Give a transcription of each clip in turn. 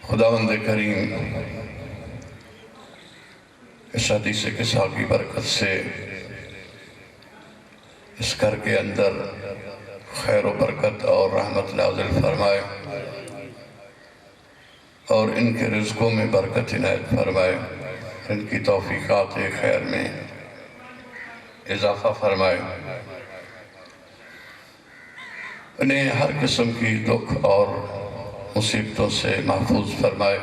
خداوند کریم اس حدیث قصہ کی برکت سے اس گھر کے اندر خیر و برکت اور رحمت نازل فرمائے اور ان کے رزقوں میں برکت عنایت فرمائے، ان کی توفیقات خیر میں اضافہ فرمائے، انہیں ہر قسم کی دکھ اور مصیبتوں سے محفوظ فرمائے،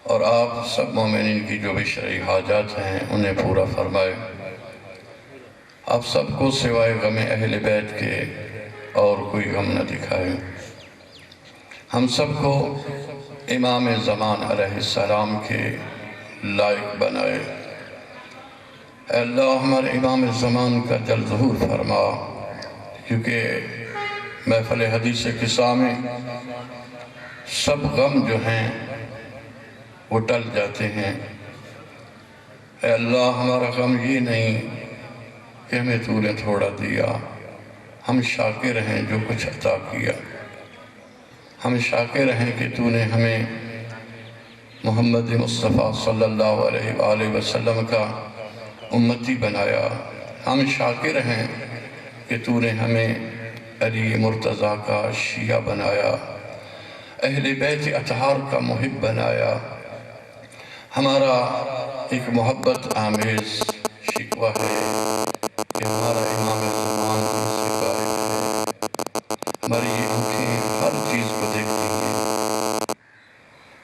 اور آپ سب مومنین کی جو بھی شرعی حاجات ہیں انہیں پورا فرمائے۔ آپ سب کو سوائے غم اہل بیت کے اور کوئی غم نہ دکھائے، ہم سب کو امام زمان علیہ السلام کے لائق بنائے۔ اے اللہ ہمارے امام زمان کا جلد ظہور فرما، کیونکہ محفل حدیث قصہ میں سب غم جو ہیں وہ ٹل جاتے ہیں۔ اے اللہ ہمارا غم یہ نہیں کہ ہمیں تو نے تھوڑا دیا، ہم شاکر ہیں جو کچھ عطا کیا، ہم شاکر ہیں کہ تو نے ہمیں محمد مصطفیٰ صلی اللہ علیہ وآلہ وسلم کا امتی بنایا، ہم شاکر ہیں کہ تو نے ہمیں علی مرتضیٰ کا شیعہ بنایا، اہل بیت اطہار کا محب بنایا۔ ہمارا ایک محبت آمیز شکوہ ہے کہ ہمارا امام زمان ہم سے غائب ہے، ہماری یہ آنکھیں ہر چیز کو دیکھتی ہیں،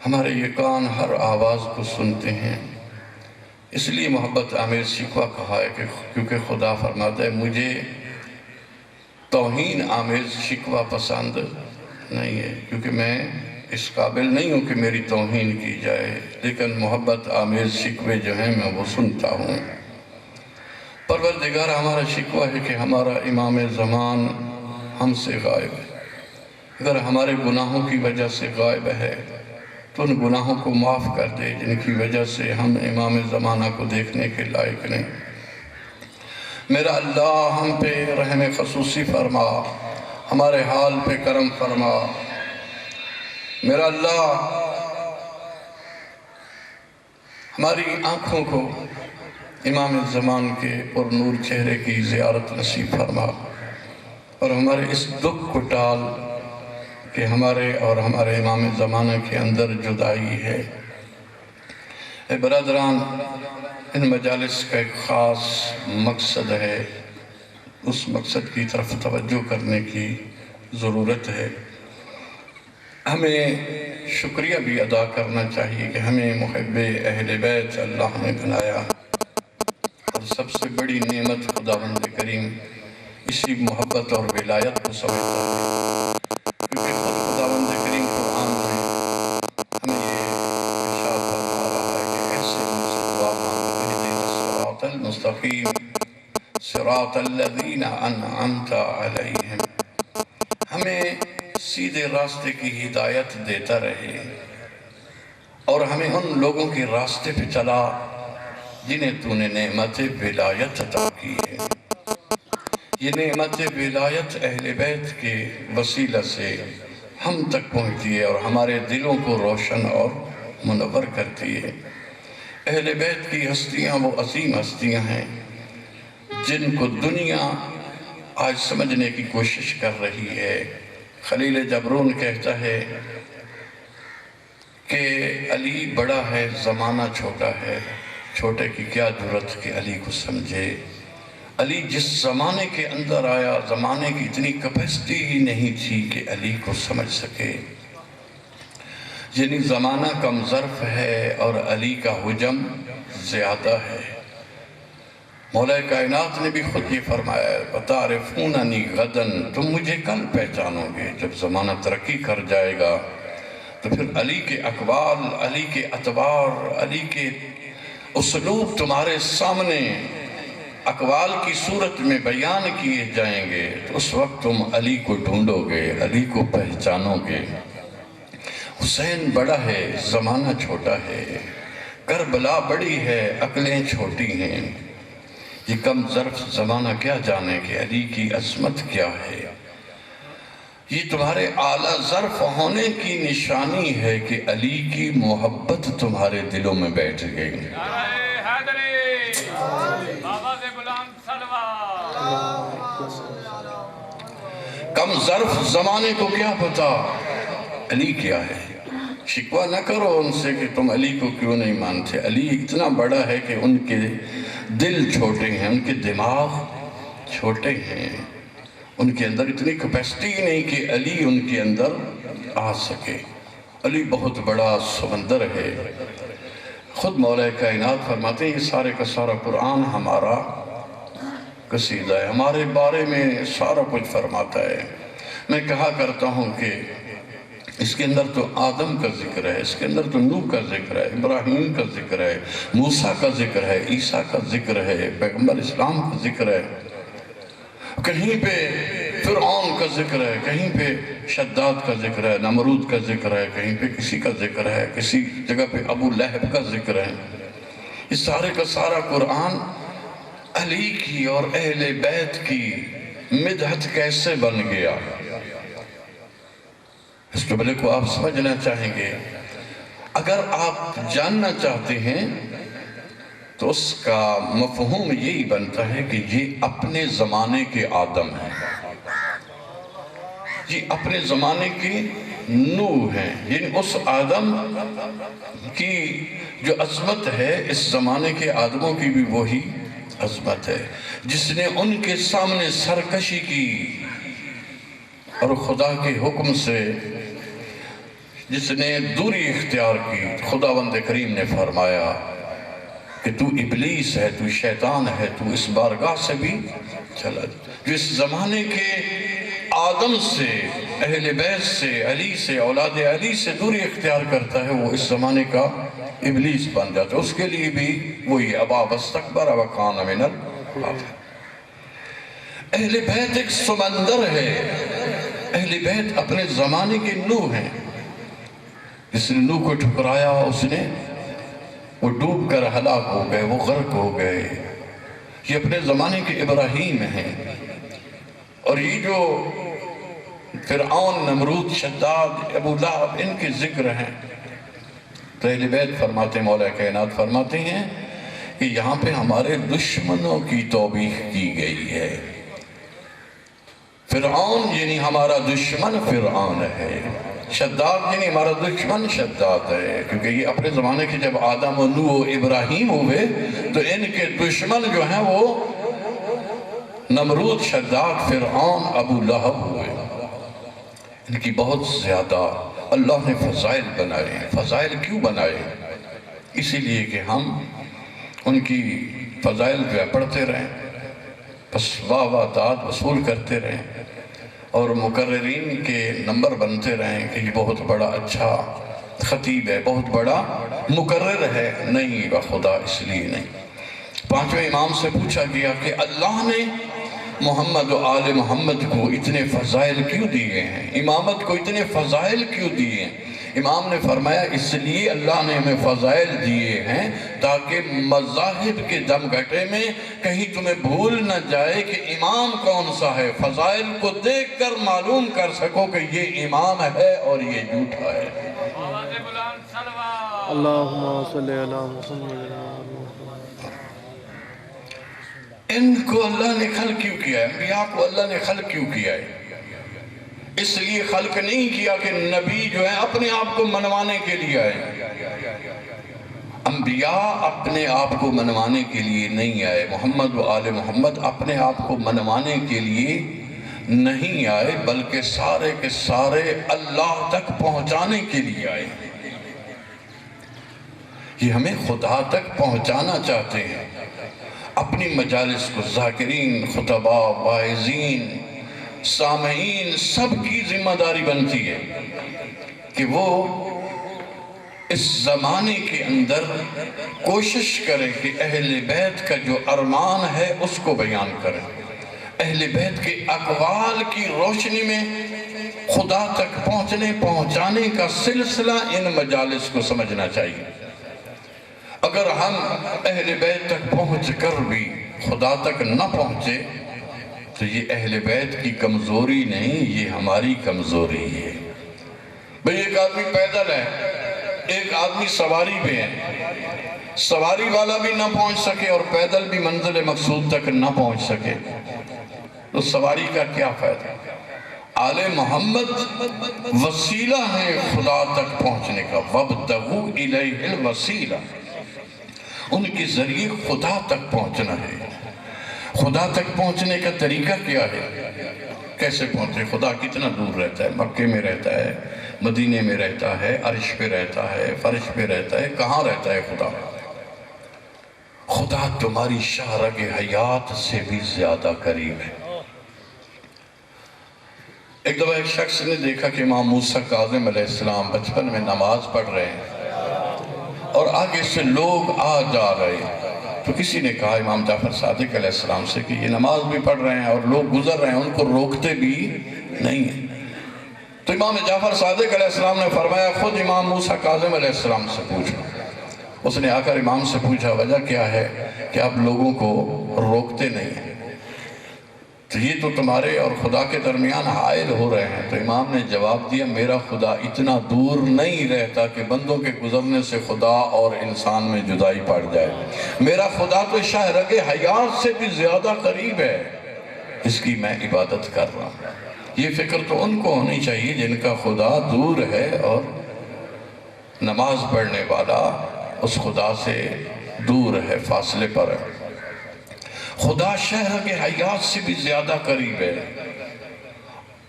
ہمارے یہ کان ہر آواز کو سنتے ہیں، اس لیے محبت آمیز شکوہ کہا ہے کہ کیونکہ خدا فرماتا ہے مجھے توہین آمیز شکوہ پسند نہیں ہے، کیونکہ میں اس قابل نہیں ہوں کہ میری توہین کی جائے، لیکن محبت آمیز شکوے جو ہیں میں وہ سنتا ہوں۔ پروردگار ہمارا شکوہ ہے کہ ہمارا امام زمان ہم سے غائب ہے، اگر ہمارے گناہوں کی وجہ سے غائب ہے تو ان گناہوں کو معاف کر دے جن کی وجہ سے ہم امام زمانہ کو دیکھنے کے لائق نہیں۔ میرا اللہ ہم پہ رحم خصوصی فرما، ہمارے حال پہ کرم فرما۔ میرا اللہ ہماری آنکھوں کو امام زمان کے پر نور چہرے کی زیارت نصیب فرما، اور ہمارے اس دکھ کو ٹال کہ ہمارے اور ہمارے امام زمانہ کے اندر جدائی ہے۔ اے برادران، ان مجالس کا ایک خاص مقصد ہے، اس مقصد کی طرف توجہ کرنے کی ضرورت ہے۔ ہمیں شکریہ بھی ادا کرنا چاہیے کہ ہمیں محب اہل بیت اللہ نے بنایا، اور سب سے بڑی نعمت خداوند کریم اسی محبت اور ولایت کو سمجھتا ہے، کیونکہ خود خداوند کریم قرآن میں ہمیں یہ ارشاد فرما رہا ہے کہ ایسے ہم سے دعا مانگو اہدنا الصراط المستقیم صراط الذین انعمت علیہم، ہمیں سیدھے راستے کی ہدایت دیتا رہے اور ہمیں ان لوگوں کے راستے پہ چلا جنہیں تو نے نعمت ولایت عطا کی ہے۔ یہ نعمت ولایت اہل بیت کے وسیلہ سے ہم تک پہنچتی ہے اور ہمارے دلوں کو روشن اور منور کرتی ہے۔ اہل بیت کی ہستیاں وہ عظیم ہستیاں ہیں جن کو دنیا آج سمجھنے کی کوشش کر رہی ہے۔ خلیل جبرون کہتا ہے کہ علی بڑا ہے زمانہ چھوٹا ہے، چھوٹے کی کیا جرت کہ علی کو سمجھے۔ علی جس زمانے کے اندر آیا، زمانے کی اتنی کیپیسٹی ہی نہیں تھی کہ علی کو سمجھ سکے، یعنی زمانہ کم ظرف ہے اور علی کا حجم زیادہ ہے۔ مولا کائنات نے بھی خود یہ فرمایا ہے وَتَعْرِفُونَنِي غَدًا، تم مجھے کل پہچانو گے۔ جب زمانہ ترقی کر جائے گا تو پھر علی کے اقوال، علی کے اطوار، علی کے اسلوب تمہارے سامنے اقوال کی صورت میں بیان کیے جائیں گے، تو اس وقت تم علی کو ڈھونڈو گے، علی کو پہچانو گے۔ حسین بڑا ہے، زمانہ چھوٹا ہے، کربلا بڑی ہے، عقلیں چھوٹی ہیں۔ یہ کم ظرف زمانہ کیا جانے کہ علی کی عظمت کیا ہے، یہ تمہارے اعلیٰ ظرف ہونے کی نشانی ہے کہ علی کی محبت تمہارے دلوں میں بیٹھ گئی۔ کم ظرف زمانے کو کیا پتا علی کیا ہے؟ شکوہ نہ کرو ان سے کہ تم علی کو کیوں نہیں مانتے۔ علی اتنا بڑا ہے کہ ان کے دل چھوٹے ہیں، ان کے دماغ چھوٹے ہیں، ان کے اندر اتنی کیپیسٹی نہیں کہ علی ان کے اندر آ سکے۔ علی بہت بڑا سمندر ہے۔ خود مولا کائنات فرماتے ہیں یہ سارے کا سارا قرآن ہمارا قصیدہ ہے، ہمارے بارے میں سارا کچھ فرماتا ہے۔ میں کہا کرتا ہوں کہ اس کے اندر تو آدم کا ذکر ہے، اس کے اندر تو نوح کا ذکر ہے، ابراہیم کا ذکر ہے، موسیٰ کا ذکر ہے، عیسیٰ کا ذکر ہے، پیغمبر اسلام کا ذکر ہے، کہیں پہ فرعون کا ذکر ہے، کہیں پہ شداد کا ذکر ہے، نمرود کا ذکر ہے، کہیں پہ کسی کا ذکر ہے، کسی جگہ پہ ابو لہب کا ذکر ہے۔ اس سارے کا سارا قرآن علی کی اور اہل بیت کی مدحت کیسے بن گیا، اس جملے کو آپ سمجھنا چاہیں گے۔ اگر آپ جاننا چاہتے ہیں تو اس کا مفہوم یہی بنتا ہے کہ یہ اپنے زمانے کے آدم ہیں، یہ اپنے زمانے کی نوح ہیں، یعنی اس آدم کی جو عظمت ہے اس زمانے کے آدموں کی بھی وہی عظمت ہے، جس نے ان کے سامنے سرکشی کی اور خدا کے حکم سے جس نے دوری اختیار کی۔ خداوند کریم نے فرمایا کہ تو ابلیس ہے، تو شیطان ہے، تو اس بارگاہ سے بھی چلا۔ جو اس زمانے کے آدم سے، اہل بیت سے، علی سے، اولاد علی سے دوری اختیار کرتا ہے، وہ اس زمانے کا ابلیس بن جاتا ہے۔ اس کے لیے بھی وہی ابا واستکبر وکان من الکافرین۔ اہل بیت ایک سمندر ہے، اہل بیت اپنے زمانے کے نوح ہیں۔ جس نے نوح کو ٹھکرایا اس نے وہ ڈوب کر ہلاک ہو گئے، وہ غرق ہو گئے۔ یہ اپنے زمانے کے ابراہیم ہیں، اور یہ جو فرعون، نمرود، شداد، ابو لہب، ان کے ذکر ہیں۔ تو اہل بیت فرماتے ہیں، مولا کائنات فرماتے ہیں کہ یہاں پہ ہمارے دشمنوں کی توبیخ کی گئی ہے۔ فرعون یعنی ہمارا دشمن فرعون ہے، شداد یعنی ہمارا دشمن شداد ہے، کیونکہ یہ اپنے زمانے کے جب آدم و نوح و ابراہیم ہوئے تو ان کے دشمن جو ہیں وہ نمرود، شداد، فرعون، ابو لہب ہوئے۔ ان کی بہت زیادہ اللہ نے فضائل بنائے ہیں۔ فضائل کیوں بنائے؟ اسی لیے کہ ہم ان کی فضائل جو ہے پڑھتے رہیں، بس واہ داد وصول کرتے رہیں، اور مقررین کے نمبر بنتے رہیں کہ یہ بہت بڑا اچھا خطیب ہے، بہت بڑا مقرر ہے۔ نہیں بخدا اس لیے نہیں۔ پانچویں امام سے پوچھا گیا کہ اللہ نے محمد و آل محمد کو اتنے فضائل کیوں دیے ہیں، امامت کو اتنے فضائل کیوں دیے ہیں؟ امام نے فرمایا اس لیے اللہ نے ہمیں فضائل دیے ہیں تاکہ مذاہب کے دم گھٹے میں کہیں تمہیں بھول نہ جائے کہ امام کون سا ہے، فضائل کو دیکھ کر معلوم کر سکو کہ یہ امام ہے اور یہ جھوٹا ہے۔ اللہم صلی علی محمد۔ ان کو اللہ نے خلق کیوں کیا ہے؟ انبیاء کو اللہ نے خلق کیوں کیا ہے؟ اس لیے خلق نہیں کیا کہ نبی جو ہے اپنے آپ کو منوانے کے لیے آئے۔ انبیاء اپنے آپ کو منوانے کے لیے نہیں آئے، محمد و آل محمد اپنے آپ کو منوانے کے لیے نہیں آئے، بلکہ سارے کے سارے اللہ تک پہنچانے کے لیے آئے۔ یہ ہمیں خدا تک پہنچانا چاہتے ہیں۔ اپنی مجالس کو ذاکرین، خطباء، واعظین، سامعین سب کی ذمہ داری بنتی ہے کہ وہ اس زمانے کے اندر کوشش کریں کہ اہل بیت کا جو ارمان ہے اس کو بیان کریں۔ اہل بیت کے اقوال کی روشنی میں خدا تک پہنچانے کا سلسلہ ان مجالس کو سمجھنا چاہیے۔ اگر ہم اہل بیت تک پہنچ کر بھی خدا تک نہ پہنچے تو یہ اہل بیت کی کمزوری نہیں، یہ ہماری کمزوری ہے۔ بھئی ایک آدمی پیدل ہے، ایک آدمی سواری پہ ہے، سواری والا بھی نہ پہنچ سکے اور پیدل بھی منزل مقصود تک نہ پہنچ سکے تو سواری کا کیا فائدہ؟ آل محمد وسیلہ ہے خدا تک پہنچنے کا، وَابْتَغُوا إِلَيْهِ الْوَسِيلَةَ، ان کے ذریعے خدا تک پہنچنا ہے۔ خدا تک پہنچنے کا طریقہ کیا ہے؟ کیسے پہنچے؟ خدا کتنا دور رہتا ہے؟ مکے میں رہتا ہے، مدینے میں رہتا ہے، عرش پہ رہتا ہے، فرش پہ رہتا ہے، کہاں رہتا ہے خدا؟ خدا تمہاری شہرگ حیات سے بھی زیادہ قریب ہے۔ ایک دفعہ ایک شخص نے دیکھا کہ امام موسیٰ کاظم علیہ السلام بچپن میں نماز پڑھ رہے ہیں اور آگے سے لوگ آ جا رہے ہیں، تو کسی نے کہا امام جعفر صادق علیہ السلام سے کہ یہ نماز بھی پڑھ رہے ہیں اور لوگ گزر رہے ہیں، ان کو روکتے بھی نہیں ہیں۔ تو امام جعفر صادق علیہ السلام نے فرمایا خود امام موسیٰ کاظم علیہ السلام سے پوچھو۔ اس نے آ کر امام سے پوچھا وجہ کیا ہے کہ آپ لوگوں کو روکتے نہیں ہیں؟ تو یہ تو تمہارے اور خدا کے درمیان حائل ہو رہے ہیں۔ تو امام نے جواب دیا میرا خدا اتنا دور نہیں رہتا کہ بندوں کے گزرنے سے خدا اور انسان میں جدائی پڑ جائے۔ میرا خدا تو شہرگ حیات سے بھی زیادہ قریب ہے، اس کی میں عبادت کر رہا ہوں۔ یہ فکر تو ان کو ہونی چاہیے جن کا خدا دور ہے اور نماز پڑھنے والا اس خدا سے دور ہے، فاصلے پر ہے۔ خدا شہرگ حیات سے بھی زیادہ قریب ہے۔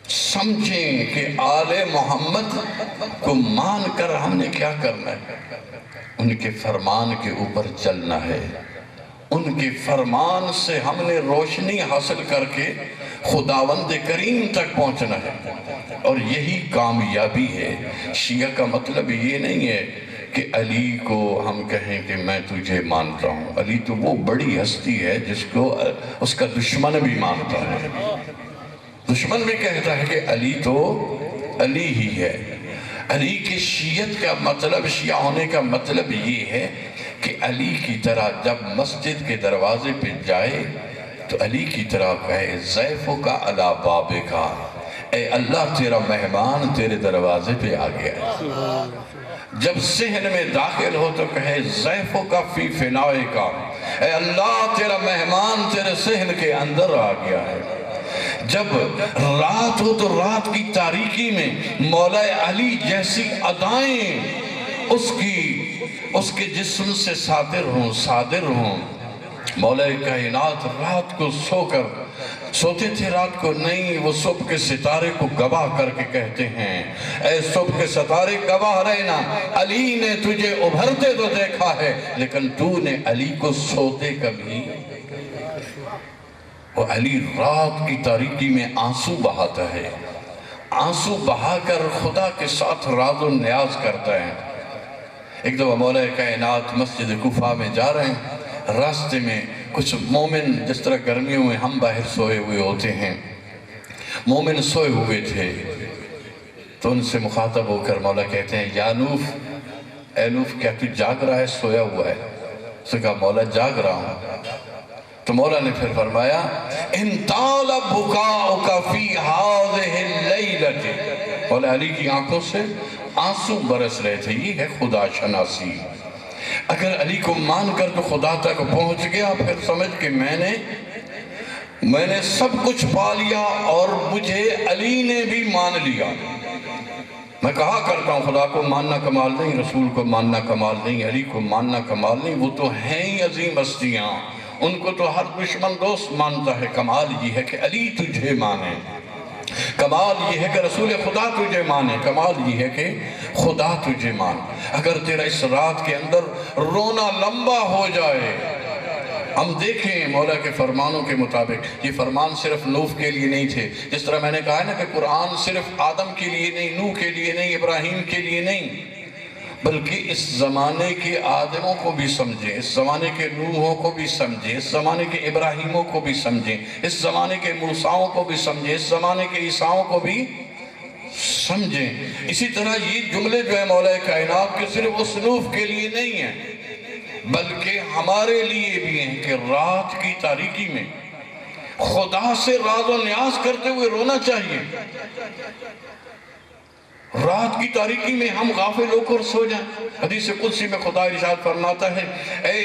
سمجھیں کہ آل محمد کو مان کر ہم نے کیا کرنا ہے؟ ان کے فرمان کے اوپر چلنا ہے، ان کے فرمان سے ہم نے روشنی حاصل کر کے خداوند کریم تک پہنچنا ہے، اور یہی کامیابی ہے۔ شیعہ کا مطلب یہ نہیں ہے کہ علی کو ہم کہیں کہ میں تجھے مانتا ہوں۔ علی تو وہ بڑی ہستی ہے جس کو اس کا دشمن بھی مانتا ہے، دشمن بھی کہتا ہے کہ علی تو علی ہی ہے۔ علی کی شیعت کا مطلب، شیعہ ہونے کا مطلب یہ ہے کہ علی کی طرح جب مسجد کے دروازے پہ جائے تو علی کی طرح کہے ضیفک علی بابک، اے اللہ تیرا مہمان تیرے دروازے پہ آ گیا ہے۔ جب صحن میں داخل ہو تو کہے ضیفک فی فنائک، اے اللہ تیرا مہمان تیرے صحن کے اندر آ گیا ہے۔ جب رات ہو تو رات کی تاریکی میں مولا علی جیسی ادائیں اس کے جسم سے صادر ہوں۔ مولا کائنات رات کو سوتے تھے رات کو نہیں، وہ صبح کے ستارے کو گواہ کر کے کہتے ہیں اے صبح کے ستارے گواہ رہنا، علی نے تجھے ابھرتے تو دیکھا ہے لیکن تو نے علی کو سوتے کبھی۔ وہ علی رات کی تاریکی میں آنسو بہاتا ہے، آنسو بہا کر خدا کے ساتھ راز و نیاز کرتا ہے۔ ایک دفعہ مولا کائنات مسجد کوفہ میں جا رہے ہیں، راستے میں کچھ مومن، جس طرح گرمیوں میں ہم باہر سوئے ہوئے ہوتے ہیں، مومن سوئے ہوئے تھے تو ان سے مخاطب ہو کر مولا کہتے ہیں یا نوف، اے نوف کیا تو جاگ رہا ہے سویا ہوا ہے؟ اس نے کہا مولا جاگ رہا ہوں۔ تو مولا نے پھر فرمایا ان طال بکاؤک فی ہذہ اللیلۃ، مولا علی کی آنکھوں سے آنسو برس رہے تھے۔ یہ ہے خدا شناسی۔ اگر علی کو مان کر تو خدا تک پہنچ گیا، پھر سمجھ کہ میں نے سب کچھ پا لیا اور مجھے علی نے بھی مان لیا۔ میں کہا کرتا ہوں خدا کو ماننا کمال نہیں، رسول کو ماننا کمال نہیں، علی کو ماننا کمال نہیں، وہ تو ہیں ہی عظیم ہستیاں، ان کو تو ہر دشمن دوست مانتا ہے۔ کمال یہ ہے کہ علی تجھے مانے، کمال یہ ہے کہ رسول خدا تجھے مانے، کمال یہ ہے کہ خدا تجھے مان۔ اگر تیرا اس رات کے اندر رونا لمبا ہو جائے، ہم دیکھیں مولا کے فرمانوں کے مطابق، یہ فرمان صرف نوح کے لیے نہیں تھے، جس طرح میں نے کہا ہے نا کہ قرآن صرف آدم کے لیے نہیں، نوح کے لیے نہیں، ابراہیم کے لیے نہیں، بلکہ اس زمانے کے آدموں کو بھی سمجھیں، اس زمانے کے نوحوں کو بھی سمجھیں، اس زمانے کے ابراہیموں کو بھی سمجھیں، اس زمانے کے موسیٰوں کو بھی سمجھیں، اس زمانے کے عیسیٰوں کو بھی سمجھیں۔ اسی طرح یہ جملے جو ہے مولا کائنات کے صرف اس نوح کے لیے نہیں ہیں، بلکہ ہمارے لیے بھی ہیں کہ رات کی تاریکی میں خدا سے راز و نیاز کرتے ہوئے رونا چاہیے۔ رات کی تاریکی میں ہم غافل ہو کر سو جائیں۔ حدیث قدسی میں خدا ارشاد فرماتا ہے، اے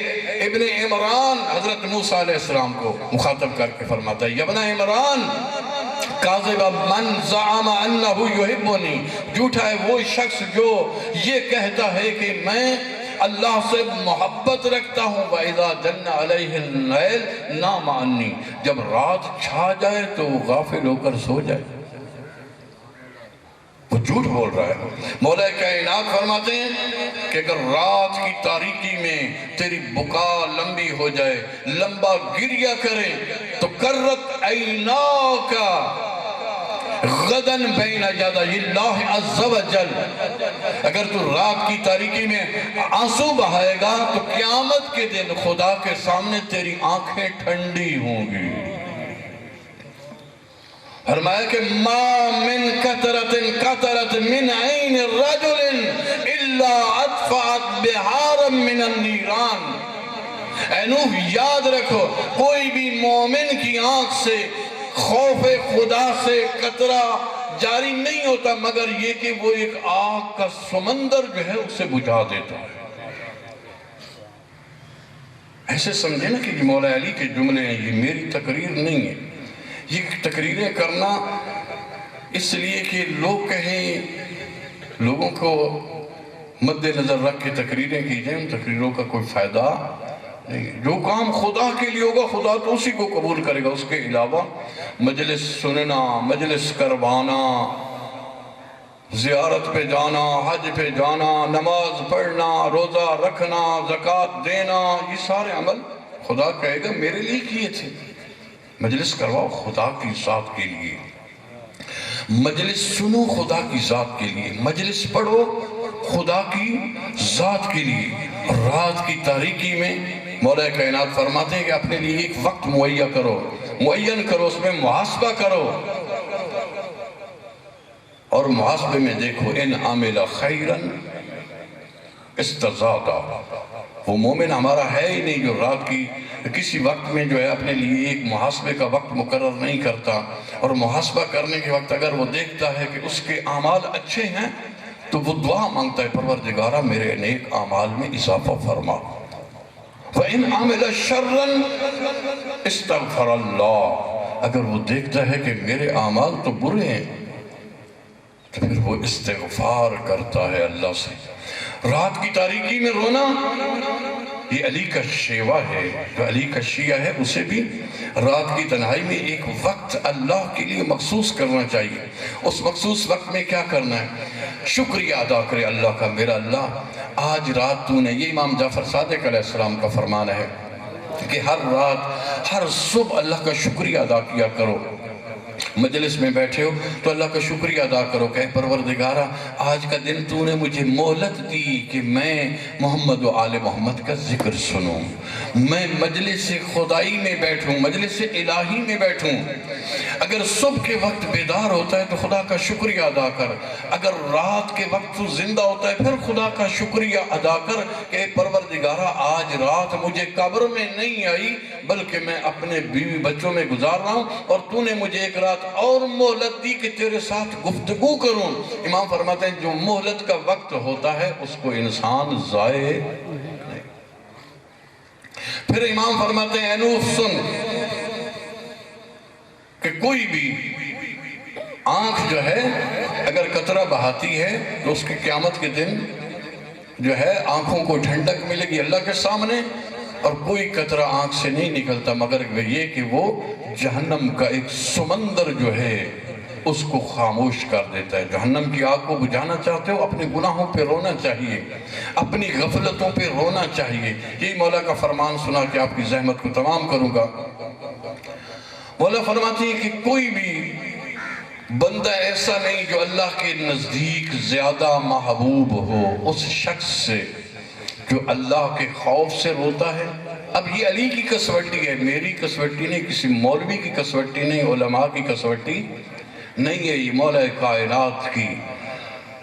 ابن عمران، حضرت موسیٰ علیہ السلام کو مخاطب کر کے فرماتا ہے، یا ابن عمران، کاذب من زعم انہو یحبنی، جھوٹا ہے وہ شخص جو یہ کہتا ہے کہ میں اللہ سے محبت رکھتا ہوں، وَإِذَا جَنَّ عَلَيْهِ اللَّيْلِ نَامَ عَنِّي، جب رات چھا جائے تو وہ غافل ہو کر سو جائے۔ وہ جھوٹ بول رہا ہے۔ مولا کائنات فرماتے ہیں کہ اگر رات کی تاریکی میں تیری بکا لمبی ہو جائے، لمبا گریہ کریں، تو کرت عیناکا غدن بین یدی اللہ عز و جل، اگر تو رات کی تاریکی میں آنسو بہائے گا تو قیامت کے دن خدا کے سامنے تیری آنکھیں ٹھنڈی ہوں گی۔ فرمایا کہ ما من قطرت من عین رجل الا ادفعت بحارا من النیران۔ اے نوح یاد رکھو، کوئی بھی مومن کی آنکھ سے خوف خدا سے قطرہ جاری نہیں ہوتا مگر یہ کہ وہ ایک آگ کا سمندر جو ہے اسے بجھا دیتا ہے۔ ایسے سمجھے نا کہ یہ مولا علی کے جملے ہیں، یہ میری تقریر نہیں ہے۔ یہ تقریریں کرنا اس لیے کہ لوگ کہیں، لوگوں کو مد نظر رکھ کے تقریریں کی جائیں، ان تقریروں کا کوئی فائدہ نہیں۔ جو کام خدا کے لیے ہوگا خدا تو اسی کو قبول کرے گا، اس کے علاوہ مجلس سننا، مجلس کروانا، زیارت پہ جانا، حج پہ جانا، نماز پڑھنا، روزہ رکھنا، زکوٰۃ دینا، یہ سارے عمل خدا کہے گا میرے لیے کیے تھے۔ مجلس کرواؤ خدا کی ذات کے لیے، مجلس سنو خدا کی ذات کے لیے، مجلس پڑھو خدا کی ذات کے لیے۔ رات کی تاریکی میں مولا کائنات فرماتے ہیں کہ اپنے لیے ایک وقت معین کرو، اس میں محاسبہ کرو، اور محاسبے میں دیکھو ان عامل خیرا استزادا۔ وہ مومن ہمارا ہے ہی نہیں جو رات کی کسی وقت میں جو ہے اپنے لیے ایک محاسبے کا وقت مقرر نہیں کرتا، اور محاسبہ کرنے کے وقت اگر وہ دیکھتا ہے کہ اس کے اعمال اچھے ہیں تو وہ دعا مانگتا ہے، پروردگارہ میرے نیک اعمال میں اضافہ فرما۔ وَإِنْ عَمِلَ شَرًّا اسْتَغْفَرَ اللَّهُ، اگر وہ دیکھتا ہے کہ میرے اعمال تو برے ہیں تو پھر وہ استغفار کرتا ہے اللہ سے۔ رات کی تاریکی میں رونا یہ علی کا شیوہ ہے، جو علی کا شیعہ ہے اسے بھی رات کی تنہائی میں ایک وقت اللہ کے لیے مخصوص کرنا چاہیے۔ اس مخصوص وقت میں کیا کرنا ہے؟ شکریہ ادا کرے اللہ کا، میرا اللہ آج رات تو نے، یہ امام جعفر صادق علیہ السلام کا فرمان ہے کہ ہر رات ہر صبح اللہ کا شکریہ ادا کیا کرو۔ مجلس میں بیٹھے ہو تو اللہ کا شکریہ ادا کرو کہ پروردگارہ آج کا دن تو نے مجھے مہلت دی کہ میں محمد و آل محمد کا ذکر سنوں، میں مجلس خدائی میں بیٹھوں، مجلس الہی میں بیٹھوں۔ اگر صبح کے وقت بیدار ہوتا ہے تو خدا کا شکریہ ادا کر، اگر رات کے وقت تو زندہ ہوتا ہے پھر خدا کا شکریہ ادا کر کہ پروردگارہ آج رات مجھے قبر میں نہیں آئی بلکہ میں اپنے بیوی بچوں میں گزار رہا ہوں، اور تو نے مجھے ایک رات اور مہلت دی کہ تیرے ساتھ گفتگو کروں۔ امام فرماتے ہیں جو مہلت کا وقت ہوتا ہے اس کو انسان ضائع نہیں۔ پھر امام فرماتے ہیں انوف سن کہ کوئی بھی آنکھ جو ہے اگر قطرہ بہاتی ہے تو اس کے قیامت کے دن جو ہے آنکھوں کو ٹھنڈک ملے گی اللہ کے سامنے، اور کوئی قطرہ آنکھ سے نہیں نکلتا مگر یہ کہ وہ جہنم کا ایک سمندر جو ہے اس کو خاموش کر دیتا ہے۔ جہنم کی آگ کو بجھانا چاہتے ہو، اپنے گناہوں پہ رونا چاہیے، اپنی غفلتوں پہ رونا چاہیے۔ یہی مولا کا فرمان سنا کہ آپ کی زحمت کو تمام کروں گا۔ مولا فرماتی ہے کہ کوئی بھی بندہ ایسا نہیں جو اللہ کے نزدیک زیادہ محبوب ہو اس شخص سے جو اللہ کے خوف سے روتا ہے۔ اب یہ علی کی کسوٹی ہے، میری کسوٹی نہیں، کسی مولوی کی کسوٹی نہیں، علماء کی کسوٹی نہیں ہے، یہ مولا کائنات کی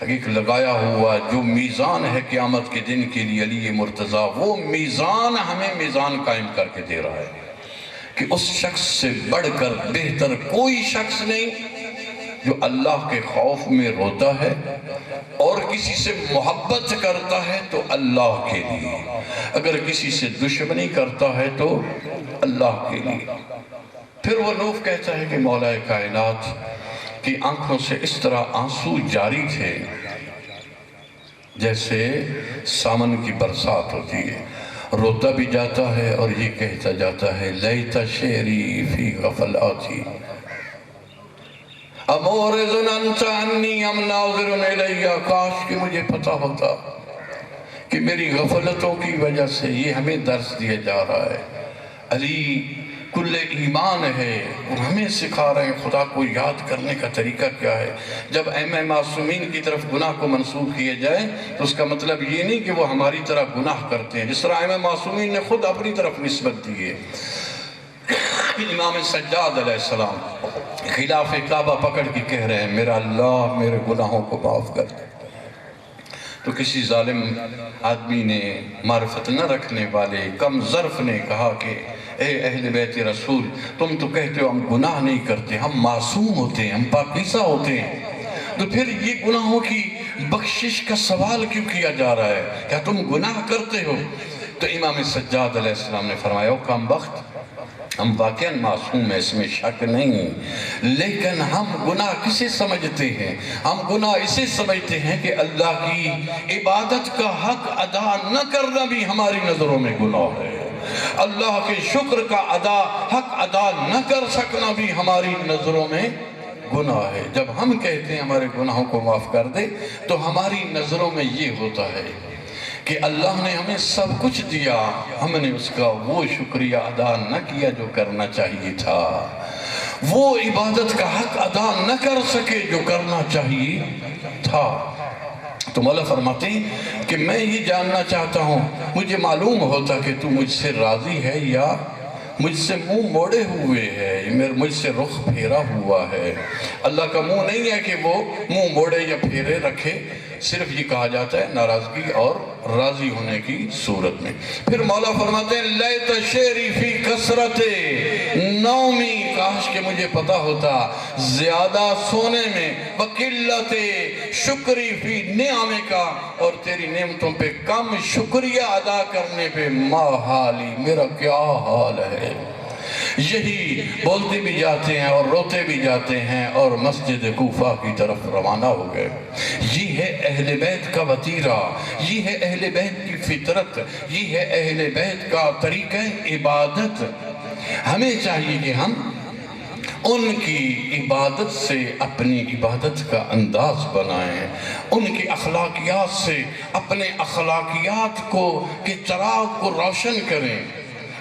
ایک لگایا ہوا جو میزان ہے قیامت کے دن کے لیے علی مرتضیٰ، وہ میزان ہمیں میزان قائم کر کے دے رہا ہے کہ اس شخص سے بڑھ کر بہتر کوئی شخص نہیں جو اللہ کے خوف میں روتا ہے اور کسی سے محبت کرتا ہے تو اللہ کے لیے، اگر کسی سے دشمنی کرتا ہے تو اللہ کے لیے۔ پھر وہ نوح کہتا ہے کہ مولا کائنات کی آنکھوں سے اس طرح آنسو جاری تھے جیسے سامن کی برسات ہوتی ہے، روتا بھی جاتا ہے اور یہ کہتا جاتا ہے لیت شعری فی غفلاتی امورزن انت عنی ام ناظرن الیہ، کاش کہ مجھے پتا ہوتا کہ میری غفلتوں کی وجہ سے یہ ہمیں درس دیا جا رہا ہے۔ علی کل ایمان ہے، وہ ہمیں سکھا رہے ہیں خدا کو یاد کرنے کا طریقہ کیا ہے۔ جب ائمہ معصومین کی طرف گناہ کو منسوب کیے جائے تو اس کا مطلب یہ نہیں کہ وہ ہماری طرح گناہ کرتے ہیں، جس طرح ائمہ معصومین نے خود اپنی طرف نسبت دی ہے۔ امام سجاد علیہ السلام خلاف کعبہ پکڑ کے کہہ رہے ہیں میرا اللہ میرے گناہوں کو معاف کر دے، تو کسی ظالم آدمی نے، معرفت نہ رکھنے والے کم ظرف نے کہا کہ اے اہل بیت رسول، تم تو کہتے ہو ہم گناہ نہیں کرتے، ہم معصوم ہوتے ہیں، ہم پاکیزہ ہوتے ہیں، تو پھر یہ گناہوں کی بخشش کا سوال کیوں کیا جا رہا ہے؟ کیا تم گناہ کرتے ہو؟ تو امام سجاد علیہ السلام نے فرمایا او کم بخت، ہم واقعاً معصوم ہیں، اس میں شک نہیں، لیکن ہم گناہ کسے سمجھتے ہیں؟ ہم گناہ اسے سمجھتے ہیں کہ اللہ کی عبادت کا حق ادا نہ کرنا بھی ہماری نظروں میں گناہ ہے، اللہ کے شکر کا حق ادا نہ کر سکنا بھی ہماری نظروں میں گناہ ہے۔ جب ہم کہتے ہیں ہمارے گناہوں کو معاف کر دے تو ہماری نظروں میں یہ ہوتا ہے کہ اللہ نے ہمیں سب کچھ دیا، ہم نے اس کا وہ شکریہ ادا نہ کیا جو کرنا چاہیے تھا، وہ عبادت کا حق ادا نہ کر سکے جو کرنا چاہیے تھا۔ تو مولا فرماتے ہیں کہ میں یہ جاننا چاہتا ہوں، مجھے معلوم ہوتا کہ تو مجھ سے راضی ہے یا مجھ سے منہ موڑے ہوئے ہے، مجھ سے رخ پھیرا ہوا ہے۔ اللہ کا منہ نہیں ہے کہ وہ منہ موڑے یا پھیرے رکھے، صرف یہ کہا جاتا ہے ناراضگی اور راضی ہونے کی صورت میں۔ پھر مولا فرماتے ہیں لیت شعری فی کثرت نومی، کاش کہ مجھے پتا ہوتا زیادہ سونے میں، وقلت شکری فی نعمے کا، اور تیری نعمتوں پہ کم شکریہ ادا کرنے پہ ما حالی، میرا کیا حال ہے۔ یہی بولتے بھی جاتے ہیں اور روتے بھی جاتے ہیں اور مسجد کوفہ کی طرف روانہ ہو گئے۔ یہ ہے اہل بیت کا وطیرہ، یہ ہے اہل بیت کی فطرت، یہ ہے اہل بیت کا طریقہ عبادت۔ ہمیں چاہیے کہ ہم ان کی عبادت سے اپنی عبادت کا انداز بنائیں، ان کی اخلاقیات سے اپنے اخلاقیات کے چراغ کو روشن کریں،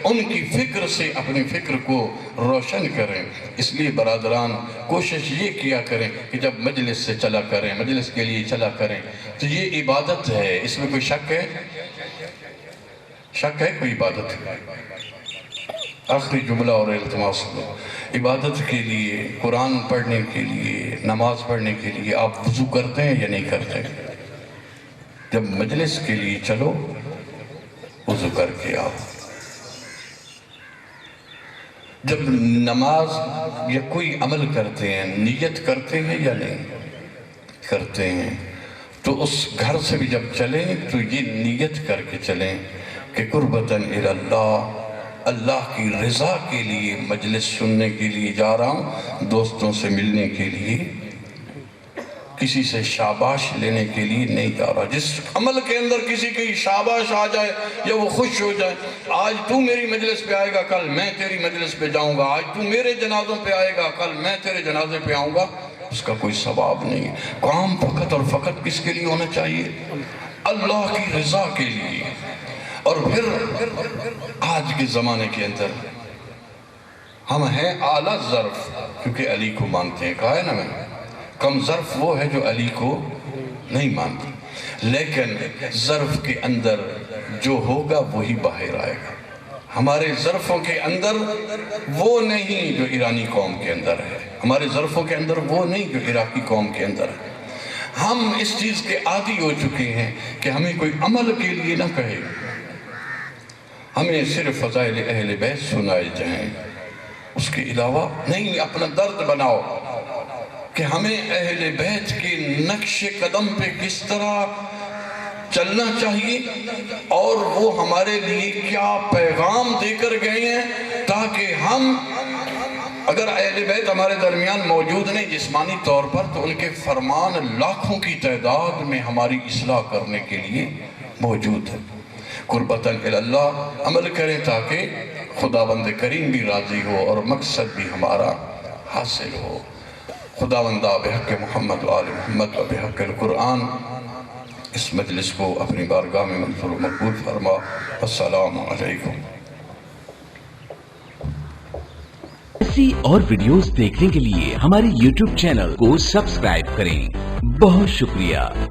ان کی فکر سے اپنی فکر کو روشن کریں۔ اس لیے برادران کوشش یہ کیا کریں کہ جب مجلس سے چلا کریں، مجلس کے لیے چلا کریں تو یہ عبادت ہے، اس میں کوئی شک ہے؟ شک ہے کوئی عبادت ہے؟ آخری جملہ اور التماس لو، عبادت کے لیے، قرآن پڑھنے کے لیے، نماز پڑھنے کے لیے آپ وضو کرتے ہیں یا نہیں کرتے؟ جب مجلس کے لیے چلو وضو کر کے آؤ۔ جب نماز یا کوئی عمل کرتے ہیں نیت کرتے ہیں یا نہیں کرتے ہیں، تو اس گھر سے بھی جب چلیں تو یہ نیت کر کے چلیں کہ قربتاً اللہ، اللہ کی رضا کے لیے مجلس سننے کے لیے جا رہا ہوں، دوستوں سے ملنے کے لیے، کسی سے شاباش لینے کے لیے نہیں جا رہا۔ جس عمل کے اندر کسی کی شاباش آ جائے یا وہ خوش ہو جائے، آج تو میری مجلس پہ آئے گا کل میں تیری مجلس پہ جاؤں گا، آج تو میرے جنازوں پہ آئے گا کل میں تیرے جنازے پہ آؤں گا، اس کا کوئی ثواب نہیں ہے۔ کام فقط اور فقط کس کے لیے ہونا چاہیے؟ اللہ کی رضا کے لیے۔ اور پھر آج کے زمانے کے اندر ہم ہیں اعلیٰ ظرف، کیونکہ علی کو مانتے ہیں، کہا ہے نا میں، کم ظرف وہ ہے جو علی کو نہیں مانتی، لیکن ظرف کے اندر جو ہوگا وہی باہر آئے گا۔ ہمارے ظرفوں کے اندر وہ نہیں جو ایرانی قوم کے اندر ہے، ہمارے ظرفوں کے اندر وہ نہیں جو عراقی قوم کے اندر ہے، ہم اس چیز کے عادی ہو چکے ہیں کہ ہمیں کوئی عمل کے لیے نہ کہے، ہمیں صرف فضائل اہل بیت سنائے جائیں، اس کے علاوہ نہیں۔ اپنا درد بناؤ کہ ہمیں اہل بیت کے نقش قدم پہ کس طرح چلنا چاہیے اور وہ ہمارے لیے کیا پیغام دے کر گئے ہیں، تاکہ ہم اگر اہل بیت ہمارے درمیان موجود نہیں جسمانی طور پر تو ان کے فرمان لاکھوں کی تعداد میں ہماری اصلاح کرنے کے لیے موجود ہے۔ قربتاً اللہ عمل کریں تاکہ خداوند کریم بھی راضی ہو اور مقصد بھی ہمارا حاصل ہو۔ خداوندہ بحق محمد و آل محمد و بحق القرآن اس مجلس کو اپنی بارگاہ میں منظور و مقبول فرما۔ السلام علیکم۔ ایسی اور ویڈیوز دیکھنے کے لیے ہمارے YouTube چینل کو سبسکرائب کریں۔ بہت شکریہ۔